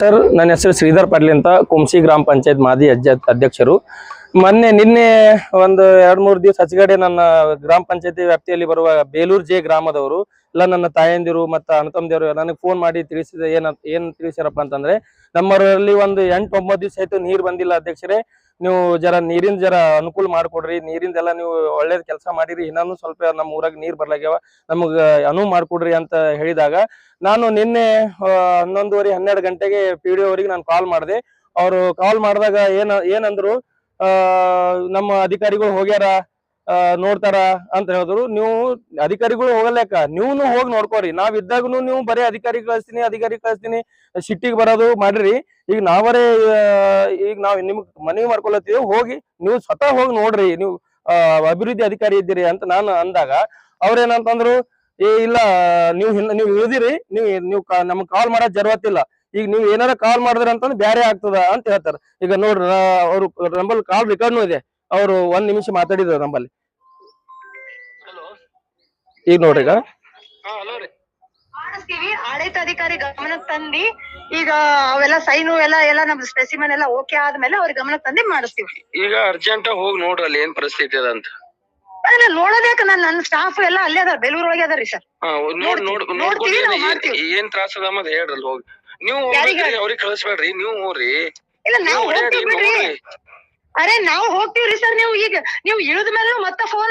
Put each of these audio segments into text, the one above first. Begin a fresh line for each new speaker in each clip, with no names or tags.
Sir, ನನ್ನ ಹೆಸರು ಶ್ರೀಧರ್ ಪಾಟೀಲ್ ಅಂತ, ಕುಂಸಿ ಗ್ರಾಮ ಪಂಚಾಯತ್ ಮಾಜಿ ಅಧ್ಯಕ್ಷರು. ನಿನ್ನೆ ಒಂದು 2-3 ದಿವಸ ಹಚ್ಚಗಡೆ ನನ್ನ ಗ್ರಾಮ ಪಂಚಾಯತಿ ವ್ಯಾಪ್ತಿಯಲ್ಲಿ ಬರುವ ಬೇಲೂರು ಜೆ ಗ್ರಾಮದವರು ಎಲ್ಲ ನನ್ನ ತಾಯಂದಿರು ಮತ್ತು ಅಣ್ಣತಮ್ಮದಿರು ನನಗೆ ಫೋನ್ ಮಾಡಿ ತಿಳಿಸಿದ ಏನ್ ತಿಳಿಸ್ಯಾರಪ್ಪ ಅಂತಂದ್ರೆ, ನಮ್ಮರಲ್ಲಿ ಒಂದು 8-9 ದಿವಸ ಆಯ್ತು ನೀರು ಬಂದಿಲ್ಲ ಅಧ್ಯಕ್ಷರೇ. ನೀವು ನೀರಿನ ಅನುಕೂಲ ಮಾಡಿಕೊಡ್ರಿ, ನೀರಿಂದೆಲ್ಲ ನೀವು ಒಳ್ಳೇದ್ ಕೆಲಸ ಮಾಡಿರಿ, ಇನ್ನೂ ಸ್ವಲ್ಪ ನಮ್ಮ ಊರಾಗ ನೀರ್ ಬರ್ಲಾಗ್ಯಾವ, ನಮಗ ಅನುವು ಮಾಡಿಕೊಡ್ರಿ ಅಂತ ಹೇಳಿದಾಗ ನಾನು ನಿನ್ನೆ 11:30-12 ಗಂಟೆಗೆ PDO ಅವರಿಗೆ ನಾನು ಕಾಲ್ ಮಾಡಿದೆ. ಅವರು ಕಾಲ್ ಮಾಡಿದಾಗ ಏನಂದ್ರು, ನಮ್ಮ ಅಧಿಕಾರಿಗಳು ಹೋಗ್ಯಾರ, ನೋಡ್ತಾರ ಅಂತ ಹೇಳಿದ್ರು. ನೀವು ಅಧಿಕಾರಿಗಳು ಹೋಗಲ್ಯಾಕ, ನೀವು ಹೋಗಿ ನೋಡ್ಕೋರಿ. ನಾವ್ ಇದ್ದಾಗನು ನೀವು ಬರೀ ಅಧಿಕಾರಿ ಕಳಿಸ್ತೀನಿ ಸಿಟ್ಟಿಗೆ ಬರೋದು ಮಾಡ್ರಿ. ಈಗ ನಾವ್ ನಿಮ್ಗ್ ಮನವಿ ಮಾಡ್ಕೊಳತ್ತೀವಿ, ಹೋಗಿ ನೀವು ಸ್ವತಃ ಹೋಗಿ ನೋಡ್ರಿ, ನೀವು ಅಭಿವೃದ್ಧಿ ಅಧಿಕಾರಿ ಇದ್ದೀರಿ ಅಂತ ನಾನು ಅಂದಾಗ ಅವ್ರೇನಂತಂದ್ರು, ಇಲ್ಲ ನೀವು ಇಳಿದಿರಿ, ನೀವು ನಮ್ಗ್ ಕಾಲ್ ಮಾಡಕ್ ಜರವತ್ತಿಲ್ಲ, ಈಗ ನೀವು ಏನಾರ ಕಾಲ್ ಮಾಡಿದ್ರಿ ಅಂತಂದ್ರೆ ಬ್ಯಾರೆ ಆಗ್ತದ ಅಂತ ಹೇಳ್ತಾರ. ಈಗ ನೋಡ್ರಿ, ಅವ್ರು ನಂಬಲ್ಲಿ ಕಾಲ್ ರೆಕಾರ್ಡ್ನು ಇದೆ, ಅವ್ರು 1 ನಿಮಿಷ ಮಾತಾಡಿದ್ರು ನಂಬಲ್ಲಿ. ಈಗ ನೋಡ್ರಿ, ಈಗ
ಆಡಳಿತ ಅಧಿಕಾರಿ ಗಮನಕ್ಕೆ ತಂದಿ ಈಗ ಅವೆಲ್ಲ ಸೈನು ಎಲ್ಲ ನಮ್ ಸ್ಪೆಸಿಮನ್ ಎಲ್ಲ ಓಕೆ ಆದ್ಮೇಲೆ ಅವ್ರಿಗೆ ಗಮನಕ್ಕೆ ತಂದಿ ಮಾಡಿಸ್ತೀವಿ.
ಈಗ ಅರ್ಜೆಂಟ್ ಹೋಗಿ ನೋಡ್ರಿ ಅಲ್ಲಿ ಏನ್ ಪರಿಸ್ಥಿತಿ ಅದ ಅಂತ.
ನೋಡಬೇಕು, ನನ್ನ ಸ್ಟಾಫ್ ಎಲ್ಲ ಅಲ್ಲೇ ಅದಾರ, ಬೆಳೂರ್ ಒಳಗೆ ಅದಾರಿ ಸರ್.
ಏನ್ ತ್ರಾಸ ಅದ ಮತ್ ಹೇಳ್ರಲ್ಲ ಹೋಗಿ. ನೀವು ಅವ್ರಿಗೆ ಕಳಿಸ್ಬೇಡ್ರಿ, ನೀವು ಹೋಗ್ರಿ.
ಇಲ್ಲ ನಾವು ಹೋಗ್ತೀವಿ ಬಿಡ್ರಿ. ಅರೆ ನಾವು ಹೋಗ್ತೀವ್ರಿ ಸರ್. ನೀವು ಇಳಿದ ಮೇಲೆ ಮತ್ತೆ ಫೋನ್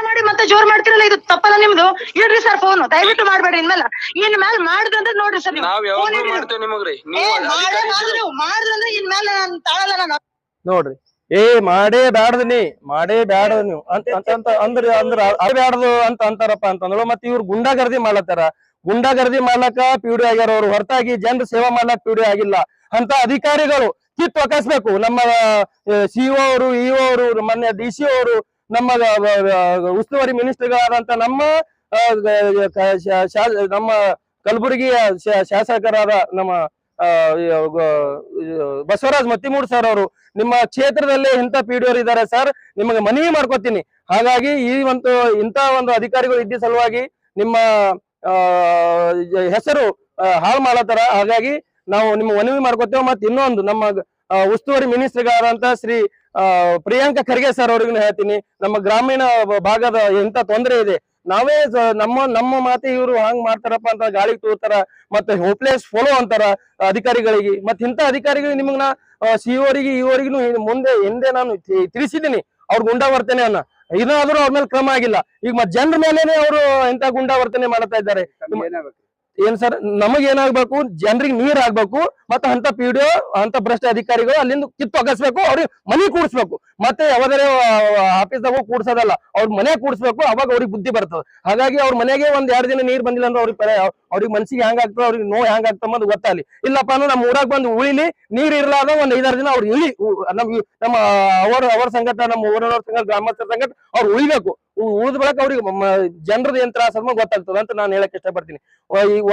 ಮಾಡಿ ಮತ್ತೆ ಜೋರ್ ಮಾಡ್ತಿರಲ್ಲ, ಇದು ತಪ್ಪಲ್ಲ ನಿಮ್ದು. ಇಡ್ರಿ ಸರ್ ಫೋನ್, ದಯವಿಟ್ಟು ಮಾಡ್ಬೇಡ್ರಿ. ಇನ್ಮೇಲೆ ಮಾಡಿದ್ರಂದ್ರೆ ನೋಡ್ರಿ ಸರ್, ಮಾಡಿದ್ರಂದ್ರೆ ಇನ್ಮೇಲೆ ನಾನು ತಾಳಲ್ಲ. ನಾನು
ನೋಡ್ರಿ, ಮಾಡೇ ಬ್ಯಾಡ್ದು ನೀವು ಅಂತ ಬ್ಯಾಡ್ದು ಅಂತ ಅಂತಾರಪ್ಪ ಅಂತಂದ್ರು. ಮತ್ತೆ ಇವ್ರು ಗುಂಡಾಗರ್ದಿ ಮಾಡ್ಲಕ್ಕ PDO ಆಗ್ಯಾರ. ಅವ್ರು ಹೊರತಾಗಿ ಜನರ ಸೇವಾ ಮಾಡ್ಲಕ್ PDO ಆಗಿಲ್ಲ ಅಂತ ಅಧಿಕಾರಿಗಳು ಕಿತ್ತು ಒಕ್ಕಸ್ಬೇಕು. ನಮ್ಮ CO ಅವರು, EO ಅವರು, ಮೊನ್ನೆ DC ಅವರು, ನಮ್ಮ ಉಸ್ತುವಾರಿ ಮಿನಿಸ್ಟರ್ಗಳಾದಂತ ನಮ್ಮ ಕಲಬುರಗಿಯ ಶಾಸಕರಾದ ನಮ್ಮ ಬಸವರಾಜ್ ಮತ್ತಿಮೂಡ್ ಸರ್ ಅವರು, ನಿಮ್ಮ ಕ್ಷೇತ್ರದಲ್ಲಿ ಇಂಥ PDO ಇದ್ದಾರೆ ಸರ್, ನಿಮಗೆ ಮನವಿ ಮಾಡ್ಕೊತೀನಿ. ಹಾಗಾಗಿ ಇಂಥ ಒಂದು ಅಧಿಕಾರಿಗಳು ಇದ್ದ ಸಲುವಾಗಿ ನಿಮ್ಮ ಹೆಸರು ಹಾಳು ಮಾಡತ್ತಾರ. ಹಾಗಾಗಿ ನಾವು ನಿಮ್ಮ ಮನವಿ ಮಾಡ್ಕೊತೇವೆ. ಮತ್ತೆ ಇನ್ನೊಂದು, ನಮ್ಮ ಉಸ್ತುವಾರಿ ಮಿನಿಸ್ಟರ್ಗಳಾದಂತ ಶ್ರೀ ಪ್ರಿಯಾಂಕಾ ಖರ್ಗೆ ಸರ್ ಅವ್ರಿಗೂ ಹೇಳ್ತೀನಿ, ನಮ್ಮ ಗ್ರಾಮೀಣ ಭಾಗದ ಎಂತ ತೊಂದರೆ ಇದೆ, ನಾವೇ ನಮ್ಮ ಮಾತೆ ಇವರು ಹಂಗ್ ಮಾಡ್ತಾರಪ್ಪ ಅಂತ ಗಾಳಿಗೆ ತೂರ್ತಾರ, ಮತ್ತೆ ಹೋಪ್ಲೆಸ್ ಫಾಲೋ ಅಂತಾರ ಅಧಿಕಾರಿಗಳಿಗೆ. ಮತ್ತೆ ಇಂಥ ಅಧಿಕಾರಿಗಳಿಗೆ ನಿಮಗ್ನ CO ಅವರಿಗೆ EO ಹಿಂದೆ ನಾನು ತಿಳಿಸಿದ್ದೀನಿ, ಅವ್ರ ಗುಂಡಾವರ್ತನೆ ಇನ್ನಾದ್ರೂ ಅವ್ರ ಮೇಲೆ ಕ್ರಮ ಆಗಿಲ್ಲ. ಈಗ ಮತ್ತೆ ಜನರ ಮೇಲೇನೆ ಅವರು ಇಂಥ ಗುಂಡಾವರ್ತನೆ ಮಾಡ್ತಾ ಇದ್ದಾರೆ. ಏನ್ ಸರ್, ನಮಗೇನಾಗ್ಬೇಕು, ಜನರಿಗೆ ನೀರ್ ಆಗ್ಬೇಕು, ಮತ್ತೆ ಅಂತ PDO ಅಂತ ಭ್ರಷ್ಟ ಅಧಿಕಾರಿಗಳು ಅಲ್ಲಿಂದ ಕಿತ್ತು ಒಗಸ್ಬೇಕು, ಅವ್ರಿಗೆ ಮನೆ ಕೂಡಿಸ್ಬೇಕು. ಮತ್ತೆ ಯಾವ್ದಾರ ಆಫೀಸ್ದಾಗ ಕೂಡ್ಸೋದಲ್ಲ, ಅವ್ರ ಮನೆ ಕೂಡಿಸ್ಬೇಕು, ಅವಾಗ ಅವ್ರಿಗೆ ಬುದ್ಧಿ ಬರ್ತದೆ. ಹಾಗಾಗಿ ಅವ್ರ ಮನೆಗೆ 1-2 ದಿನ ನೀರ್ ಬಂದಿಲ್ಲ ಅಂದ್ರೆ ಅವ್ರಿಗೆ ಮನ್ಸಿಗೆ ಹೆಂಗಾಗ್ತದೆ, ಅವ್ರಿಗೆ ನೋವು ಹೆಂಗಾಗ್ತದೆ ಗೊತ್ತಾಗ್ಲಿ. ಇಲ್ಲಪ್ಪ ಅಂದ್ರೆ ನಮ್ಮ ಊರಾಗ ಬಂದು ಉಳಿಲಿ, ನೀರ್ ಇರ್ಲಾದ 1-5-6 ದಿನ ಅವ್ರು ನಮ್ಮ ಅವರ ಸಂಗಟ, ನಮ್ಮ ಊರವ್ರ ಸಂಗಟ, ಗ್ರಾಮಸ್ಥರ ಸಂಗಟ ಅವ್ರು ಉಳಿಬೇಕು. ಉಳಿದ ಬಳಕ ಅವ್ರಿಗೆ ಜನರದ ಏನ್ ತ್ರಾಸ ಗೊತ್ತಾಗ್ತದ ಅಂತ ನಾನು ಹೇಳಕ್ ಇಷ್ಟಪಡ್ತೀನಿ.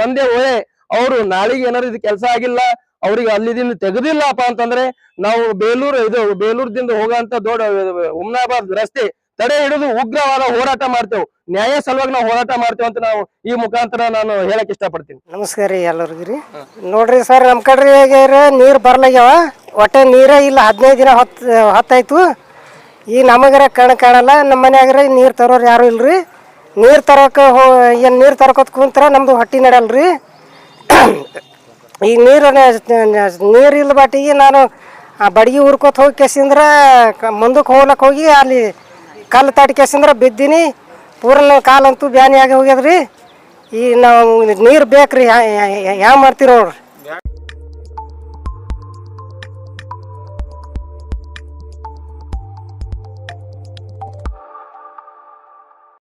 ಒಂದೇ ವೇಳೆ ಅವರು ನಾಳೆಗೆ ಏನಾದ್ರು ಇದು ಕೆಲಸ ಆಗಿಲ್ಲ, ಅವ್ರಿಗೆ ಅಲ್ಲಿದಿಂದ ತೆಗೆದಿಲ್ಲಪ್ಪ ಅಂತಂದ್ರೆ ನಾವು ಬೇಲೂರದಿಂದ ಹೋಗಂತ ದೊಡ್ಡ ಹುಮ್ನಾಬಾದ್ ರಸ್ತೆ ತಡೆ ಹಿಡಿದು ಉಗ್ರವಾದ ಹೋರಾಟ ಮಾಡ್ತೇವೆ. ನ್ಯಾಯ ಸಲುವಾಗಿ ನಾವು ಹೋರಾಟ ಮಾಡ್ತೇವೆ ಅಂತ ನಾವು ಈ ಮುಖಾಂತರ ನಾನು ಹೇಳಕ್ ಇಷ್ಟಪಡ್ತೀನಿ.
ನಮಸ್ಕಾರ ರೀ ಎಲ್ಲರಿಗೂ. ನೋಡ್ರಿ ಸರ್, ನಮ್ ಕಡೆ ನೀರ್ ಬರ್ಲಾಗ್ಯಾವ, ಒಟ್ಟೆ ನೀರೇ ಇಲ್ಲ. 15 ದಿನ ಹೊತ್ತಾಯ್ತು. ಈಗ ನಮಗರ ಕಾಣಲ್ಲ, ನಮ್ಮ ಮನ್ಯಾಗರ ನೀರು ತರೋರು ಯಾರು ಇಲ್ರಿ. ನೀರು ತರೋಕೆ ಏನು ನೀರು ತರ್ಕೋತ ಕುಂತ್ರ ನಮ್ದು ಹೊಟ್ಟಿ ನಡೆಯಲ್ರಿ. ಈಗ ನೀರು ಇಲ್ಲ ಬಾಟಿಗೆ ನಾನು ಬಡಗಿ ಹುರ್ಕೋತ ಹೋಗಿ ಕೇಸಿಂದ್ರ ಮುಂದಕ್ಕೆ ಹೋಗಿ ಅಲ್ಲಿ ಕಲ್ಲು ತಾಟಿ ಕೇಸಿಂದ್ರ ಬಿದ್ದೀನಿ. ಪೂರ ಕಾಲಂತೂ ಬ್ಯಾನಿ ಆಗಿ ಹೋಗ್ಯದ್ರಿ. ಈಗ ನಾವು ನೀರು ಬೇಕ್ರಿ, ಯಾವ ಮಾಡ್ತೀರಿ ನೋಡ್ರಿ.